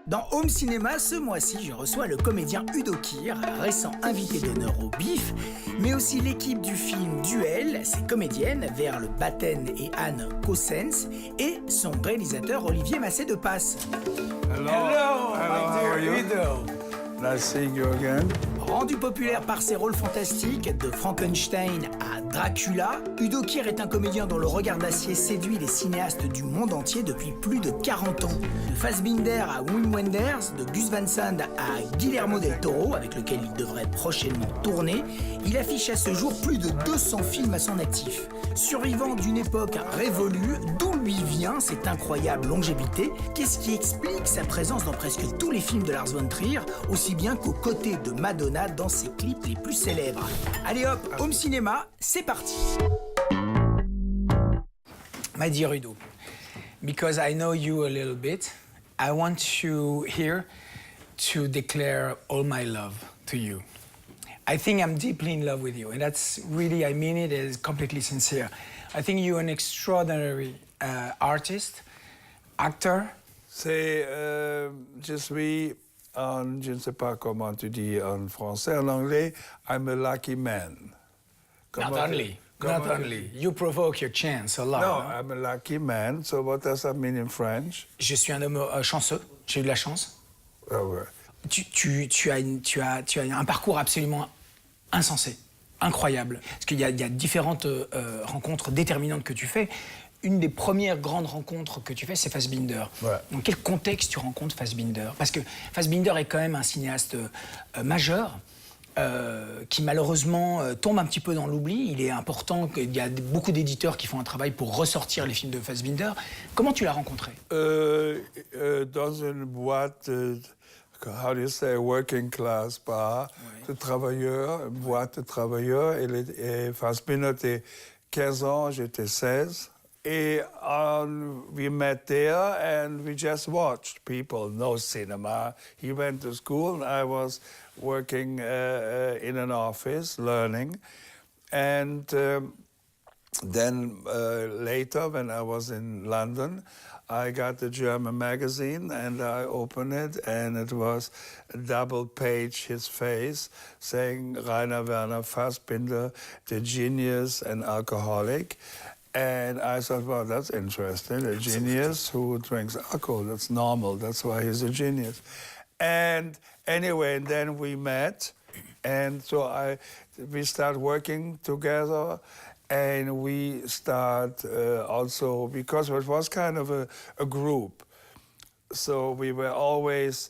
Dans Home Cinéma, ce mois-ci, je reçois le comédien Udo Kier, récent invité d'honneur au BIF, mais aussi l'équipe du film Duel, ses comédiennes, Verle Batten et Anne Cossens, et son réalisateur Olivier Massé de Passe. Hello, my dear Udo. Nice seeing you again. Rendu populaire par ses rôles fantastiques, de Frankenstein à Dracula, Udo Kier est un comédien dont le regard d'acier séduit les cinéastes du monde entier depuis plus de 40 ans. De Fassbinder à Wim Wenders, de Gus Van Sant à Guillermo del Toro, avec lequel il devrait prochainement tourner, il affiche à ce jour plus de 200 films à son actif. Survivant d'une époque révolue, d'où lui vient cette incroyable longévité? Qu'est-ce qui explique sa présence dans presque tous les films de Lars von Trier, aussi bien qu'aux côtés de Madonna dans ses clips les plus célèbres? Allez hop, Home Cinéma, c'est parti. My dear Udo, because I know you a little bit, I want you here to declare all my love to you. I think I'm deeply in love with you, and that's really, I mean it, is completely sincere. I think you're an extraordinary artist, actor. Je suis je ne sais pas comment tu dis en français. En anglais, I'm a lucky man. Not only. You provoke your chance a lot. No, hein? I'm a lucky man. So what does that mean in French? Je suis un homme chanceux, j'ai eu de la chance. Oh, ouais. Tu as un parcours absolument insensé, incroyable. Parce qu'il y a différentes rencontres déterminantes que tu fais. Une des premières grandes rencontres que tu fais, c'est Fassbinder. Ouais. Dans quel contexte tu rencontres Fassbinder? Parce que Fassbinder est quand même un cinéaste majeur, qui malheureusement tombe un petit peu dans l'oubli. Il est important qu'il y a beaucoup d'éditeurs qui font un travail pour ressortir les films de Fassbinder. Comment tu l'as rencontré? Dans une boîte, how do you say, working class bar, de travailleurs, une boîte de travailleurs. Et Fassbinder était 15 ans, j'étais 16. Et we met there and we just watched people, no cinema. He went to school and I was working in an office, learning. And then later, when I was in London, I got the German magazine and I opened it and it was a double page, his face, saying Rainer Werner Fassbinder, the genius and alcoholic. And I thought, well, that's interesting. A genius who drinks alcohol, that's normal. That's why he's a genius. And anyway, and then we met. And so we start working together. And we start also, because it was kind of a group. So we were always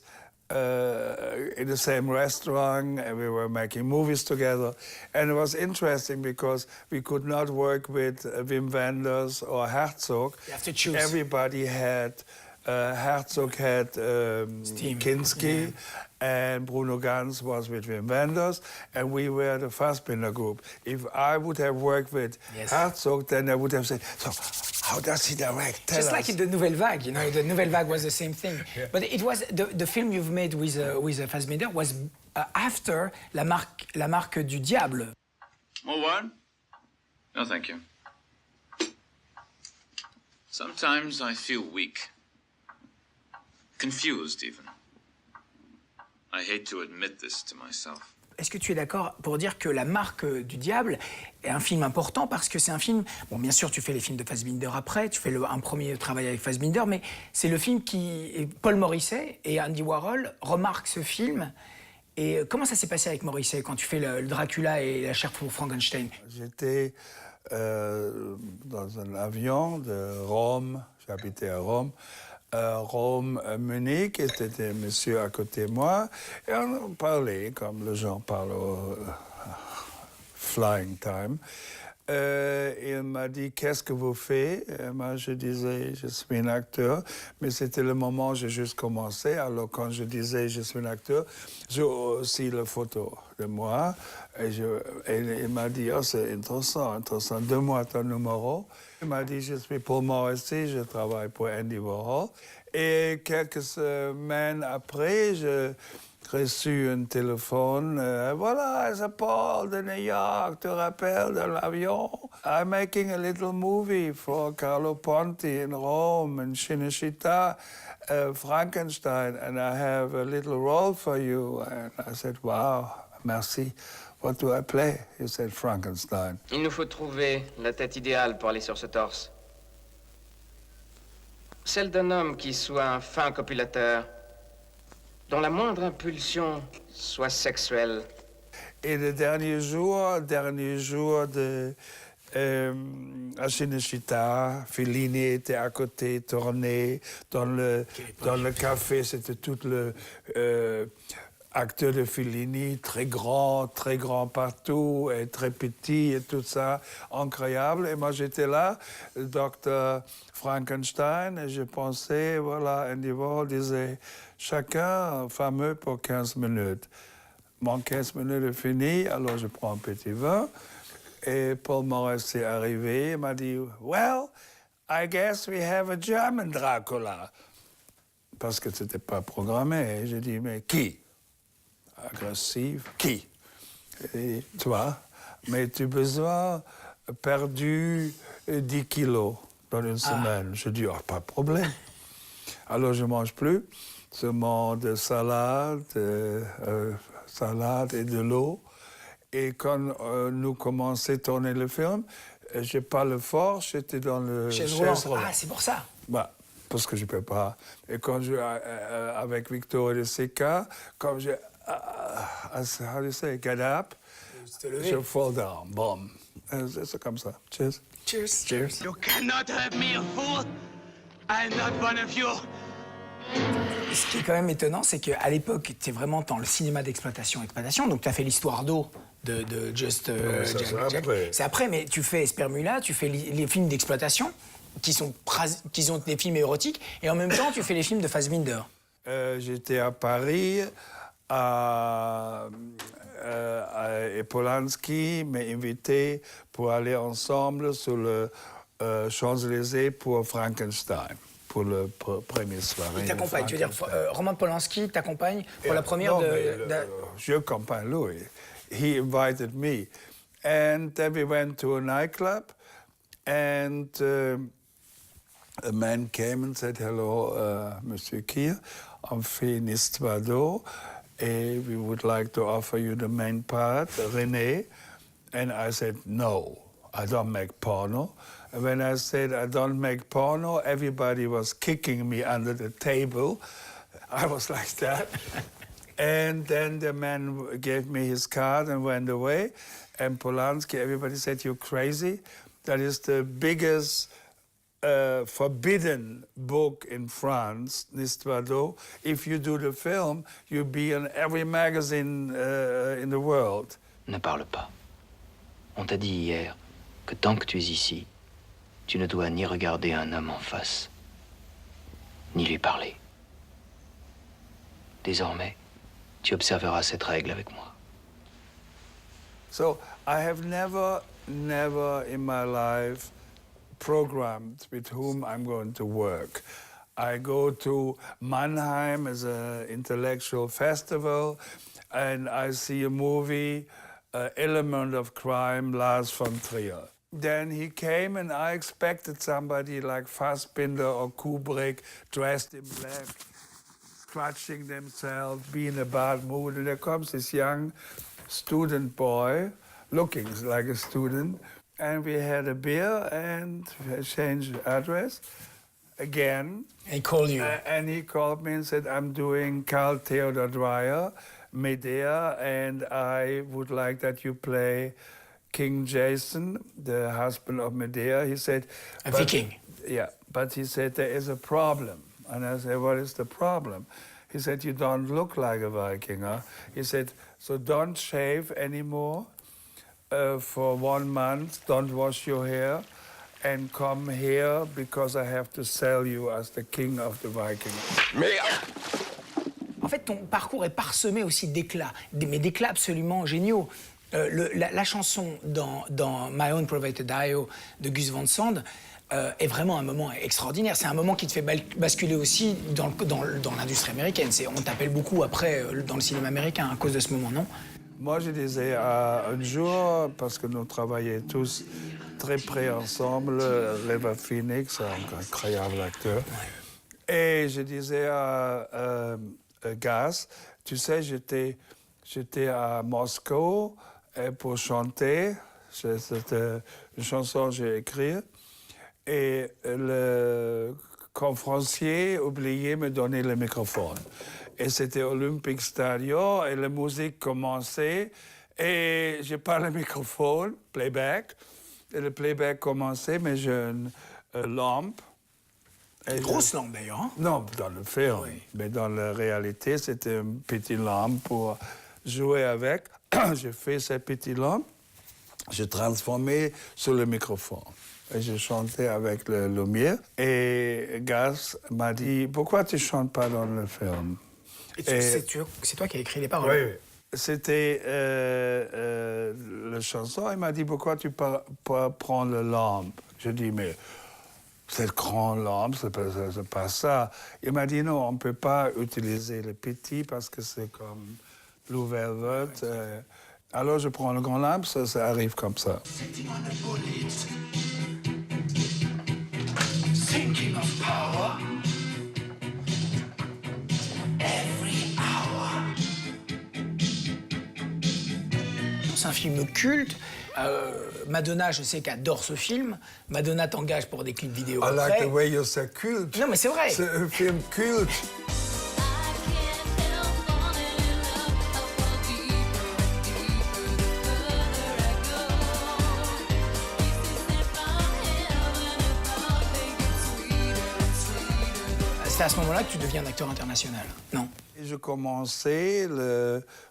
in the same restaurant, and we were making movies together. And it was interesting because we could not work with Wim Wenders or Herzog. You have to choose. Everybody had, Herzog had Kinski, and Bruno Ganz was with Wim Wenders, and we were the Fassbinder group. If I would have worked with Herzog, then I would have said, so how does he direct? Tell Just us. like in the Nouvelle Vague, you know, the Nouvelle Vague was the same thing. Yeah. But it was the film you've made with Fassbinder was after La Marque du Diable. More wine? No, thank you. Sometimes I feel weak. Confused, even. I hate to admit this to myself. Est-ce que tu es d'accord pour dire que La Marque du Diable est un film important parce que c'est un film... Bon, bien sûr, tu fais les films de Fassbinder après, tu fais un premier travail avec Fassbinder, mais c'est le film qui... Paul Morisset et Andy Warhol remarquent ce film. Et comment ça s'est passé avec Morisset quand tu fais le Dracula et la chair pour Frankenstein? J'étais dans un avion de Rome, j'habitais à Rome. Rome-Munich, et c'était un monsieur à côté de moi, et on parlait comme les gens parlent au flying time. Il m'a dit, qu'est-ce que vous faites? Et moi, je disais, je suis un acteur, mais c'était le moment où j'ai juste commencé. Alors, quand je disais, je suis un acteur, j'ai aussi la photo de moi. Et il m'a dit, oh, c'est intéressant, donne-moi ton numéro. Il m'a dit, je suis Paul Morisset, je travaille pour Andy Warhol. Et quelques semaines après, j'ai reçu un téléphone. Voilà, c'est Paul de New York, tu te rappelles de l'avion? I'm making a little movie for Carlo Ponti in Rome and Cinecittà, Frankenstein, and I have a little role for you. And I said, wow, merci. What do I play? He said, Frankenstein. Il nous faut trouver la tête idéale pour aller sur ce torse. Celle d'un homme qui soit un fin copulateur, dont la moindre impulsion soit sexuelle. Et le dernier jour de à Cinecittà, Fellini était à côté, tourné dans le café, c'était tout le acteur de Fellini, très grand partout, et très petit et tout ça, incroyable. Et moi j'étais là, le docteur Frankenstein, et je pensais, voilà, Andy Warhol disait, chacun fameux pour 15 minutes. Mon 15 minutes est fini, alors je prends un petit vin. Et Paul Morris est arrivé, il m'a dit, well, I guess we have a German Dracula. Parce que c'était pas programmé. J'ai dit, mais qui? Agressif, qui? Et toi, mais tu as besoin perdu 10 kilos dans une semaine. Je dis, oh, pas de problème. Alors je mange plus, seulement de salade et de l'eau. Et quand nous commençons à tourner le film, j'ai pas le fort, j'étais dans le chaise roulante. Ah, c'est pour ça. Bah, parce que je peux pas. Et quand je avec Victor de Sica, comme je how do you say, get up, je fall down, boom. C'est comme ça. Cheers. Cheers. Cheers. You cannot have me a fool. I'm not one of you. Ce qui est quand même étonnant, c'est qu'à l'époque, tu es vraiment dans le cinéma d'exploitation. Donc, tu as fait l'histoire d'eau de Just Jack. C'est après, mais tu fais Spermula, tu fais les films d'exploitation, qui ont des films érotiques, et en même temps, tu fais les films de Fassbinder. J'étais à Paris, et Polanski m'a invité pour aller ensemble sur le Champs-Élysées pour Frankenstein. Pour le premier soirée. Il t'accompagne, tu veux dire, Roman Polanski t'accompagne pour la première je accompagne lui. He invited me. And then we went to a nightclub, and a man came and said, hello, Monsieur Kier, on fait une histoire d'eau, and we would like to offer you the main part, René. And I said, no, I don't make porno. And when I said I don't make porno, everybody was kicking me under the table. I was like that. And then the man gave me his card and went away. And Polanski, everybody said, you're crazy. That is the biggest forbidden book in France, L'Histoire d'eau. If you do the film, you'll be in every magazine in the world. Ne parle pas. On t'a dit hier que tant que tu es ici, tu ne dois ni regarder un homme en face, ni lui parler. Désormais, tu observeras cette règle avec moi. So I have never in my life programmed with whom I'm going to work. I go to Mannheim as an intellectual festival, and I see a movie, Element of Crime, Lars von Trier. Then he came, and I expected somebody like Fassbinder or Kubrick, dressed in black, scratching themselves, being in a bad mood. And there comes this young student boy, looking like a student, and we had a beer and changed address again. And he called you. And he called me and said, I'm doing Carl Theodor Dreyer, Medea, and I would like that you play King Jason, the husband of Medea. He said... A Viking. Yeah, but he said, there is a problem. And I said, what is the problem? He said, you don't look like a Viking, huh? He said, so don't shave anymore for 1 month, don't wash your hair, and come here because I have to sell you as the king of the Vikings. En fait, ton parcours est parsemé aussi d'éclats, mais d'éclats absolument géniaux. La chanson dans My Own Private Diary de Gus Van Sant, est vraiment un moment extraordinaire. C'est un moment qui te fait basculer aussi dans l'industrie américaine. On t'appelle beaucoup après dans le cinéma américain à cause de ce moment, non? Moi, je disais un jour, parce que nous travaillions tous très près ensemble, River Phoenix, un incroyable acteur, et je disais à Gaz, tu sais, j'étais à Moscou pour chanter, c'était une chanson que j'ai écrite, et le conférencier oubliait de me donner le microphone. Et c'était Olympic Stadium, et la musique commençait, et j'ai pas le microphone, playback, et le playback commençait, mais j'ai une lampe. Une grosse lampe, d'ailleurs. Hein? Non, dans le film, oui. Mais dans la réalité, c'était une petite lampe pour jouer avec. J'ai fait cette petite lampe, j'ai transformé sur le microphone. Et je chantais avec la lumière. Et Gaz m'a dit, pourquoi tu ne chantes pas dans le film? C'est toi qui as écrit les paroles? Oui. C'était la chanson. Il m'a dit, pourquoi tu pas prendre la lampe? Je dis, mais cette grande lampe, c'est pas ça. Il m'a dit, non, on ne peut pas utiliser le petit parce que c'est comme Blue Velvet. Alors je prends le grand lampe, ça arrive comme ça. Thinking of power. Every hour. C'est un film culte. Madonna, je sais qu'adore ce film. Madonna t'engage pour des clips vidéo. I like the way you say culte. Non, mais c'est vrai. C'est un film culte. C'est à ce moment-là que tu deviens un acteur international, non? Je commençais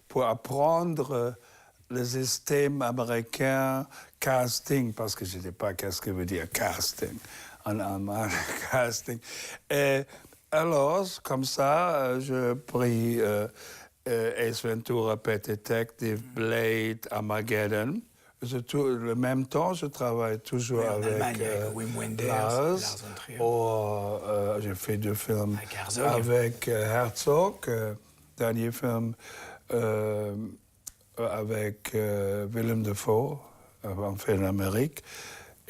pour apprendre le système américain casting, parce que je ne sais pas qu'est-ce que veut dire casting en allemand, casting. Et alors, comme ça, je pris Ace Ventura, Pet Detective, Blade, Armageddon. Le même temps, je travaille toujours avec Wim Wenders, Lars von Trier. J'ai fait 2 films avec Herzog, dernier film avec Willem Dafoe, on fait en Amérique,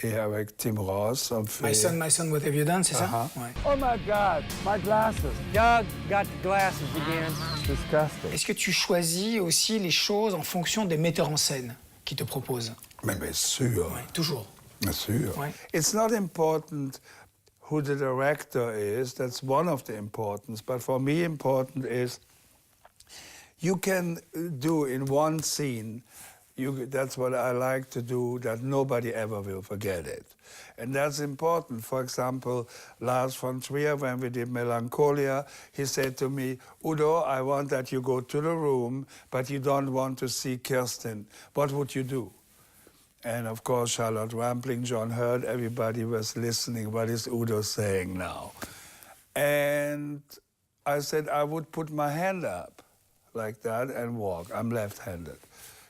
et avec Tim Roth, on fait... My son, what have you done, c'est ça? Ouais. Oh my God, my glasses. Doug got the glasses again. Disgusting. Est-ce que tu choisis aussi les choses en fonction des metteurs en scène qui te proposent? Mais bien sûr. Ouais, toujours. Bien sûr. Ouais. It's not important who the director is. That's one of the importance. But for me, important is you can do in one scene. That's what I like to do. That nobody ever will forget it, and that's important. For example, Lars von Trier, when we did Melancholia, he said to me, "Udo, I want that you go to the room, but you don't want to see Kirsten. What would you do?" And of course, Charlotte Rampling, John Hurt, everybody was listening. What is Udo saying now? And I said, I would put my hand up like that and walk. I'm left-handed.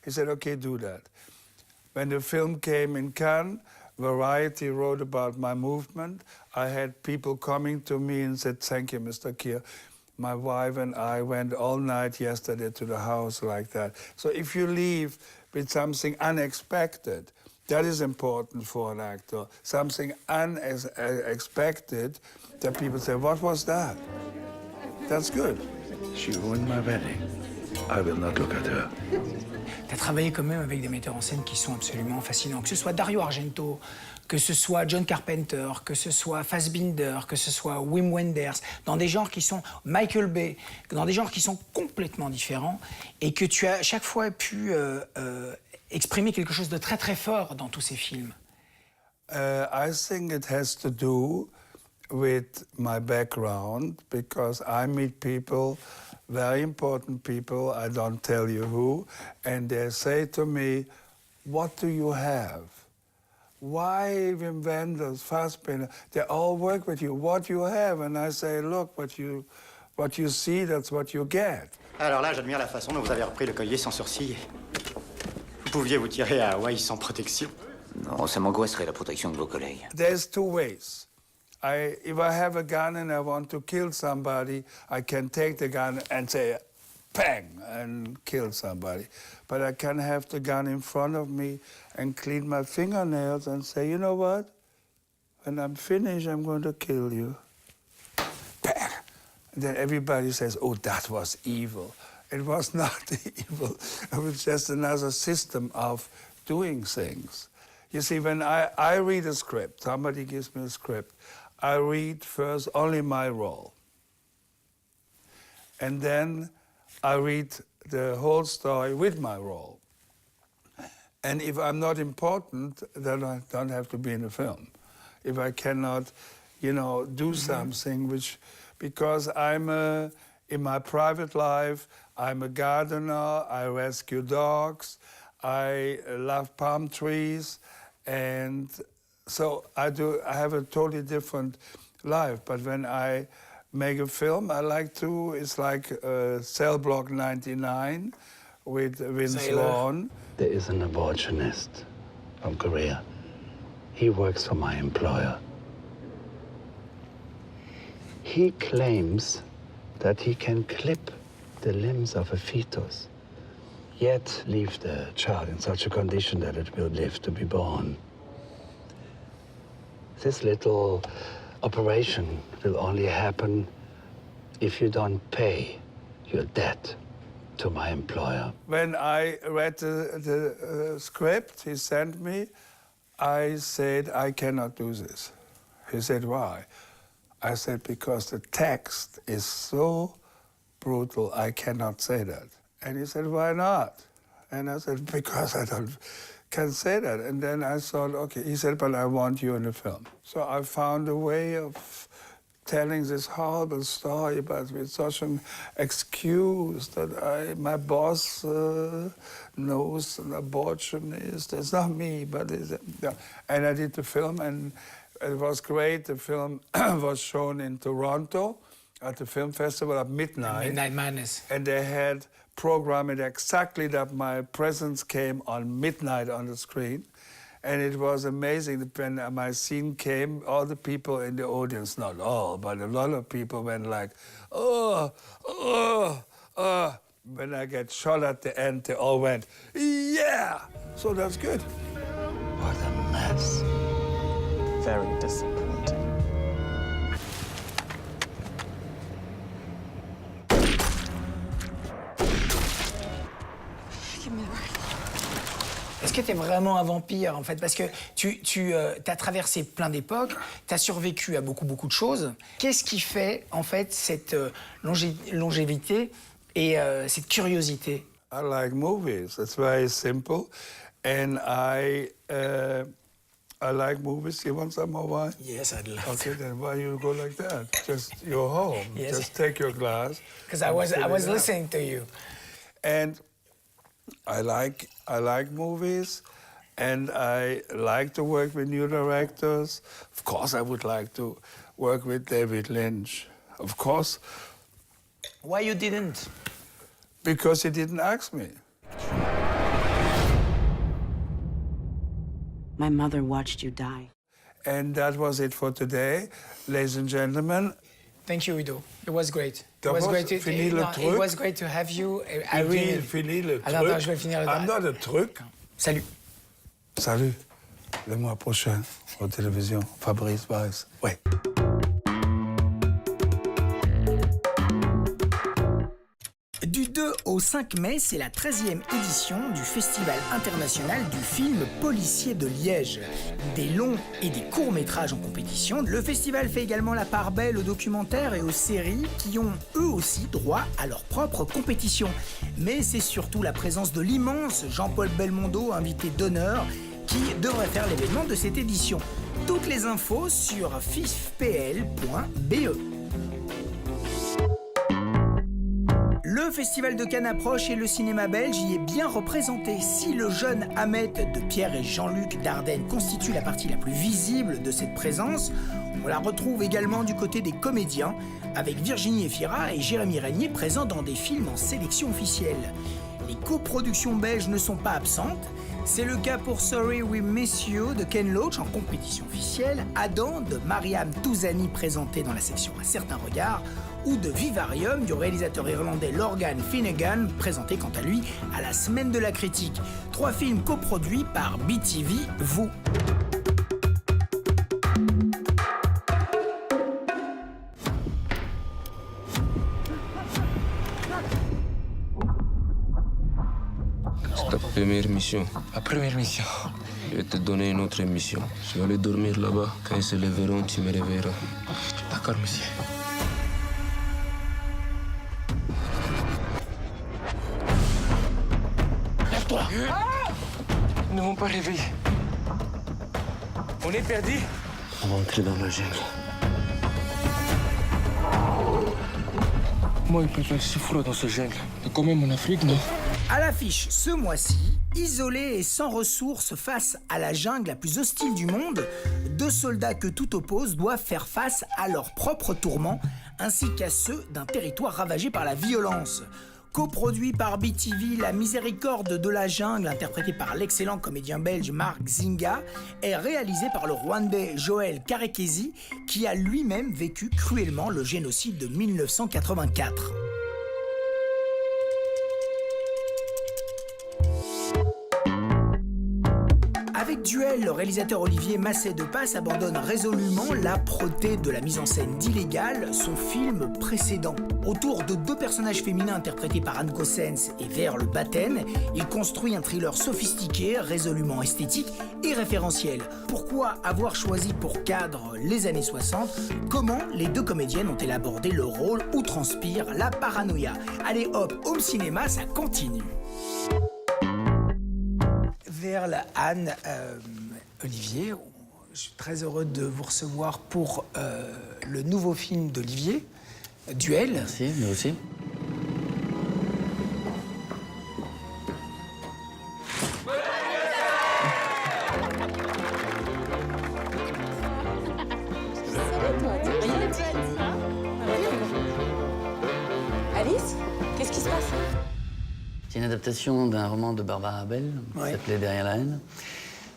He said, okay, do that. When the film came in Cannes, Variety wrote about my movement. I had people coming to me and said, thank you, Mr. Keir. My wife and I went all night yesterday to the house like that. So if you leave with something unexpected, that is important for an actor. Something unexpected that people say, what was that? That's good. She ruined my wedding. I will not look at her. Tu as travaillé quand même avec des metteurs en scène qui sont absolument fascinants. Que ce soit Dario Argento, que ce soit John Carpenter, que ce soit Fassbinder, que ce soit Wim Wenders, dans des genres qui sont Michael Bay, dans des genres qui sont complètement différents et que tu as chaque fois pu exprimer quelque chose de très très fort dans tous ces films. I think it has to do with my background because I meet people, very important people, I don't tell you who, and they say to me, what do you have? Why Wim Wenders, Fassbinder, they all work with you. What do you have? And I say, look, what you see, that's what you get. Alors là, j'admire la façon dont vous avez repris le collier sans sourcil. Vous pouviez vous tirer à Hawaï sans protection. Non, ça m'angoisserait la protection de vos collègues. There's two ways. If I have a gun and I want to kill somebody, I can take the gun and say, bang, and kill somebody. But I can have the gun in front of me and clean my fingernails and say, you know what? When I'm finished, I'm going to kill you. Bang! And then everybody says, oh, that was evil. It was not evil. It was just another system of doing things. You see, when I read a script, somebody gives me a script, I read first only my role. And then I read the whole story with my role. And if I'm not important, then I don't have to be in the film. If I cannot, you know, do something which, because I'm in my private life, I'm a gardener, I rescue dogs, I love palm trees, and so I have a totally different life. But when I make a film, I like to, it's like Cell Block 99 with Vince Vaughn. There is an abortionist from Korea. He works for my employer. He claims that he can clip the limbs of a fetus, yet leave the child in such a condition that it will live to be born. This little operation will only happen if you don't pay your debt to my employer. When I read the script he sent me, I said, I cannot do this. He said, why? I said, because the text is so brutal, I cannot say that. And he said, why not? And I said, because I can't say that. And then I thought, okay, he said, but I want you in the film. So I found a way of telling this horrible story, but with such an excuse that my boss knows an abortionist. It's not me, but it's, yeah. And I did the film, and it was great. The film was shown in Toronto at the film festival at midnight. Midnight Madness. And they had programmed exactly that my presence came on midnight on the screen. And it was amazing when my scene came, all the people in the audience, not all, but a lot of people went like, oh, oh, oh. When I get shot at the end, they all went, yeah! So that's good. What a mess. Very disappointing. Est-ce que tu es vraiment un vampire, en fait? Parce que tu as traversé plein d'époques, tu as survécu à beaucoup de choses. Qu'est-ce qui fait, en fait, cette longévité et cette curiosité? I like movies. It's very simple. And I like movies. You want some more wine? Yes, I'd love to. Okay, then why you go like that? Just, you're home. Yes. Just take your glass. Because I was listening to you. And I like movies, and I like to work with new directors. Of course, I would like to work with David Lynch. Of course. Why you didn't? Because he didn't ask me. My mother watched you die. And that was it for today, ladies and gentlemen. Thank you, Udo. It was great. It was great to have you. I really... Fini le Alors, truc. non, je vais finir le... I'm not a truc. Salut. Salut. Le mois prochain, aux télévisions, Fabrice Weiss. Oui. Du 2 au 5 mai, c'est la 13e édition du Festival international du film policier de Liège. Des longs et des courts-métrages en compétition. Le festival fait également la part belle aux documentaires et aux séries qui ont eux aussi droit à leur propre compétition. Mais c'est surtout la présence de l'immense Jean-Paul Belmondo, invité d'honneur, qui devrait faire l'événement de cette édition. Toutes les infos sur fifpl.be. Le Festival de Cannes approche et le cinéma belge y est bien représenté. Si le jeune Ahmet de Pierre et Jean-Luc Dardenne constitue la partie la plus visible de cette présence, on la retrouve également du côté des comédiens, avec Virginie Efira et Jérémy Régnier présents dans des films en sélection officielle. Les coproductions belges ne sont pas absentes. C'est le cas pour Sorry We Miss You de Ken Loach en compétition officielle, Adam de Mariam Touzani présenté dans la section Un certain regard, ou de Vivarium du réalisateur irlandais Lorcan Finnegan présenté quant à lui à la Semaine de la critique. 3 films coproduits par BTV, vous. C'est ta première mission. Ma première mission. Je vais te donner une autre mission. Je vais aller dormir là-bas. Quand ils se lèveront, tu me réveilleras. D'accord, monsieur. Lève-toi. Ils ne vont pas réveiller. On est perdu. On va entrer dans la jungle. Moi, il peut faire si froid dans ce jungle. C'est quand même en Afrique, non? À l'affiche ce mois-ci, isolés et sans ressources face à la jungle la plus hostile du monde, 2 soldats que tout oppose doivent faire face à leurs propres tourments ainsi qu'à ceux d'un territoire ravagé par la violence. Coproduit par BTV, La Miséricorde de la jungle, interprété par l'excellent comédien belge Marc Zinga, est réalisé par le Rwandais Joël Karekezi, qui a lui-même vécu cruellement le génocide de 1984. Avec Duel, le réalisateur Olivier Massé-Depasse abandonne résolument l'âpreté de la mise en scène d'Illégal, son film précédent. Autour de 2 personnages féminins interprétés par Anne Cossens et Verle Batten, il construit un thriller sophistiqué, résolument esthétique et référentiel. Pourquoi avoir choisi pour cadre les années 60? Comment les 2 comédiennes ont-elles abordé le rôle où transpire la paranoïa? Allez hop, home cinéma, ça continue. Verle, Anne, Olivier, je suis très heureux de vous recevoir pour le nouveau film d'Olivier, Duel. Merci, nous aussi. Alice, qu'est-ce qui se passe? C'est une adaptation d'un roman de Barbara Bell, qui s'appelait Derrière la haine.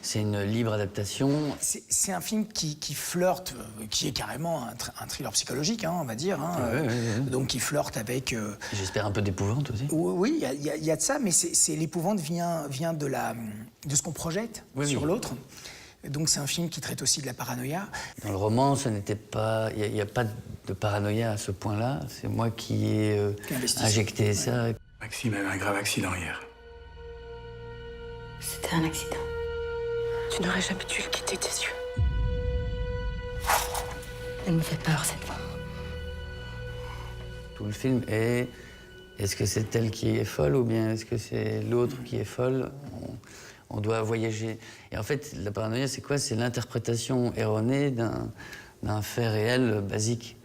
C'est une libre adaptation. C'est un film qui flirte, qui est carrément un thriller psychologique, hein, on va dire. Hein, donc qui flirte avec... J'espère un peu d'épouvante aussi. Oui, il y a de ça, mais l'épouvante vient de ce qu'on projette sur l'autre. Donc c'est un film qui traite aussi de la paranoïa. Dans le roman, ça n'était pas... Il n'y a pas de paranoïa à ce point-là. C'est moi qui ai injecté ça. Maxime a eu un grave accident hier. C'était un accident. Tu n'aurais jamais dû le quitter tes yeux. Elle me fait peur, cette femme. Tout le film est... Est-ce que c'est elle qui est folle ou bien est-ce que c'est l'autre qui est folle? On doit voyager. Et en fait, la paranoïa, c'est quoi? C'est l'interprétation erronée d'un fait réel basique.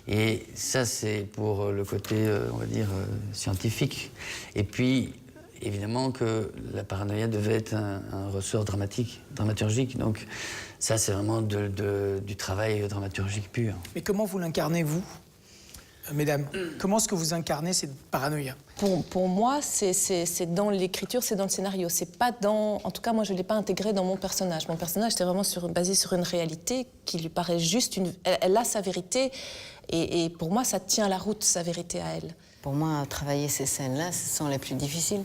Et ça, c'est pour le côté, on va dire, scientifique. Et puis, évidemment que la paranoïa devait être un ressort dramaturgique. Donc ça, c'est vraiment du travail dramaturgique pur. Mais comment vous l'incarnez, vous, mesdames? Comment est-ce que vous incarnez cette paranoïa? Pour moi, c'est dans l'écriture, c'est dans le scénario. C'est pas dans... En tout cas, moi, je ne l'ai pas intégré dans mon personnage. Mon personnage, c'était vraiment basé sur une réalité qui lui paraît juste. Elle a sa vérité. Et pour moi, ça tient la route, sa vérité à elle. Pour moi, travailler ces scènes-là, ce sont les plus difficiles.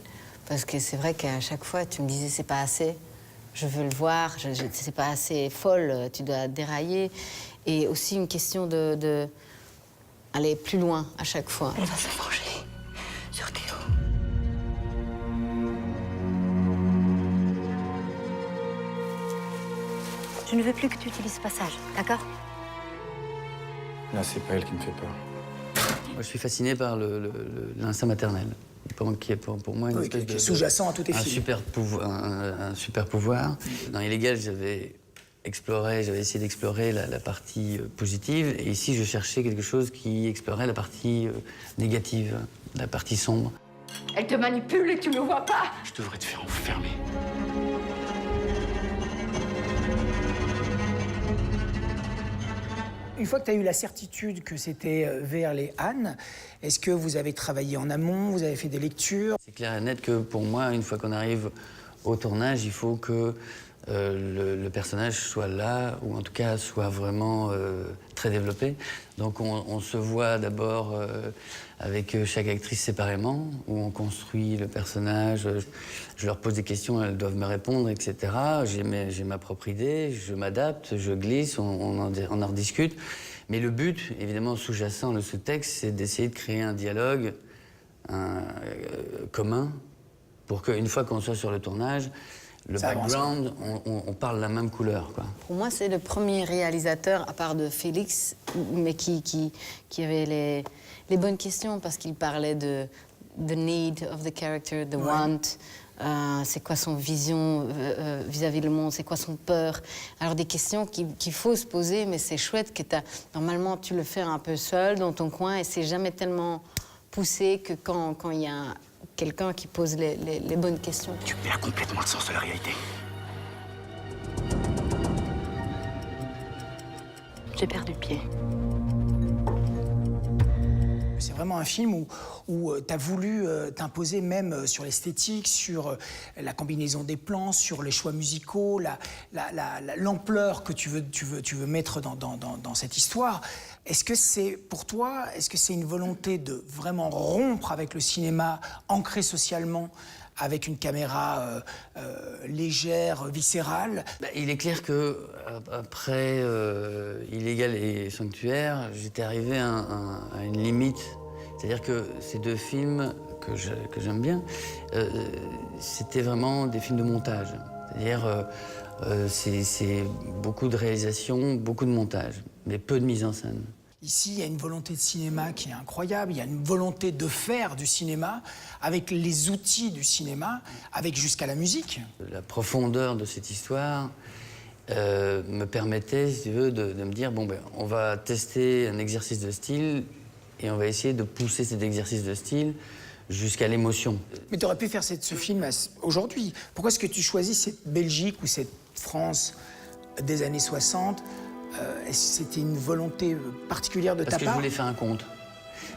Parce que c'est vrai qu'à chaque fois, tu me disais, c'est pas assez. Je veux le voir, c'est pas assez folle, tu dois dérailler. Et aussi une question de aller plus loin à chaque fois. Elle va se venger sur Théo. Je ne veux plus que tu utilises ce passage, d'accord? Là, c'est pas elle qui me fait peur. Moi, je suis fasciné par l'instinct maternel, qui est pour moi une espèce qui est sous-jacent à tous tes films. Un super pouvoir. Dans Illégal, j'avais essayé d'explorer la partie positive, et ici, je cherchais quelque chose qui explorait la partie négative, la partie sombre. Elle te manipule et tu ne le vois pas. Je devrais te faire enfermer. Une fois que tu as eu la certitude que c'était Veerle et Anne, est-ce que vous avez travaillé en amont, vous avez fait des lectures? C'est clair et net que pour moi, une fois qu'on arrive au tournage, il faut que le personnage soit là, ou en tout cas soit vraiment très développé. Donc on se voit d'abord avec chaque actrice séparément, où on construit le personnage, je leur pose des questions, elles doivent me répondre, etc. J'ai ma propre idée, je m'adapte, je glisse, on en rediscute. Mais le but, évidemment, sous-jacent, le sous-texte, c'est d'essayer de créer un dialogue commun pour qu'une fois qu'on soit sur le tournage, le background, on parle la même couleur, quoi. Pour moi, c'est le premier réalisateur, à part de Félix, mais qui avait les bonnes questions, parce qu'il parlait de the need of the character, the want, c'est quoi son vision vis-à-vis du monde, c'est quoi son peur. Alors des questions qu'il faut se poser, mais c'est chouette que normalement tu le fais un peu seul dans ton coin, et c'est jamais tellement poussé que quand il y a quelqu'un qui pose les bonnes questions. Tu perds complètement le sens de la réalité. J'ai perdu pied. C'est vraiment un film où tu as voulu t'imposer même sur l'esthétique, sur la combinaison des plans, sur les choix musicaux, l'ampleur que tu veux mettre dans cette histoire. Est-ce que c'est, pour toi, une volonté de vraiment rompre avec le cinéma ancré socialement, avec une caméra légère, viscérale? Il est clair que après Illégal et Sanctuaire, j'étais arrivé à une limite. C'est-à-dire que ces deux films que j'aime bien, c'était vraiment des films de montage. C'est-à-dire c'est beaucoup de réalisation, beaucoup de montage, mais peu de mise en scène. Ici, il y a une volonté de cinéma qui est incroyable. Il y a une volonté de faire du cinéma avec les outils du cinéma, avec jusqu'à la musique. La profondeur de cette histoire me permettait, si tu veux, de me dire, bon, on va tester un exercice de style et on va essayer de pousser cet exercice de style jusqu'à l'émotion. Mais tu aurais pu faire ce film aujourd'hui. Pourquoi est-ce que tu choisis cette Belgique ou cette France des années 60 ? Est-ce que c'était une volonté particulière de ta part ? Parce que je voulais faire un conte.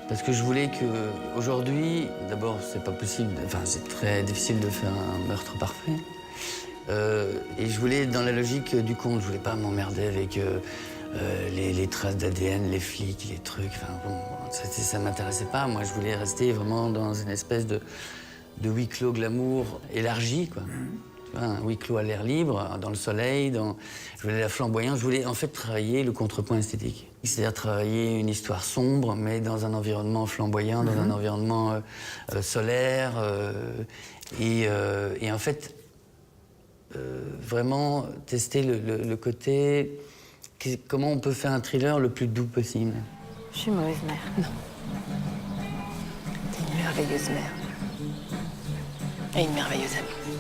Parce que je voulais qu'aujourd'hui, d'abord, c'est pas possible, enfin, c'est très difficile de faire un meurtre parfait. Et je voulais, dans la logique du conte, je voulais pas m'emmerder avec les traces d'ADN, les flics, les trucs. Enfin, bon, ça m'intéressait pas. Moi, je voulais rester vraiment dans une espèce de huis clos glamour élargi, quoi. Un huis clos à l'air libre, dans le soleil, je voulais la flamboyance, je voulais en fait travailler le contrepoint esthétique. C'est-à-dire travailler une histoire sombre, mais dans un environnement flamboyant, dans un environnement solaire. Et en fait, vraiment tester le côté... Comment on peut faire un thriller le plus doux possible. Je suis une mauvaise mère. Non. T'es une merveilleuse mère. Et une merveilleuse amie.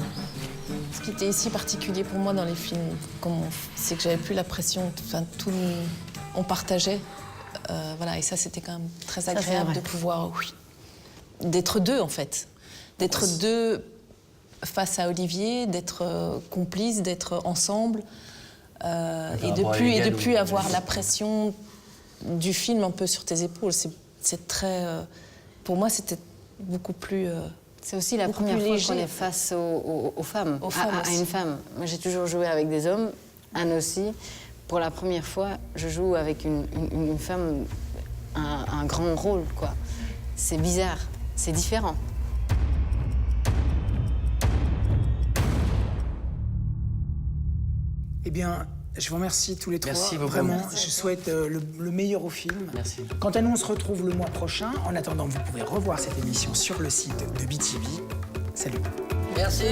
Ce qui était ici particulier pour moi dans les films, c'est que j'avais plus la pression, enfin tout, on partageait, voilà, et ça c'était quand même très agréable de pouvoir, d'être deux en fait, d'être deux face à Olivier, d'être complices, d'être ensemble, et de plus avoir la pression du film un peu sur tes épaules. C'est très, pour moi c'était beaucoup plus. C'est aussi la première fois qu'on est face aux femmes, à une femme. Moi, j'ai toujours joué avec des hommes, Anne aussi. Pour la première fois, je joue avec une femme, un grand rôle, quoi. C'est bizarre, c'est différent. Eh bien, je vous remercie tous les trois. Merci beaucoup. Vraiment, Merci. je souhaite le meilleur au film. Merci. Quant à nous, on se retrouve le mois prochain. En attendant, vous pouvez revoir cette émission sur le site de BTV. Salut. Merci.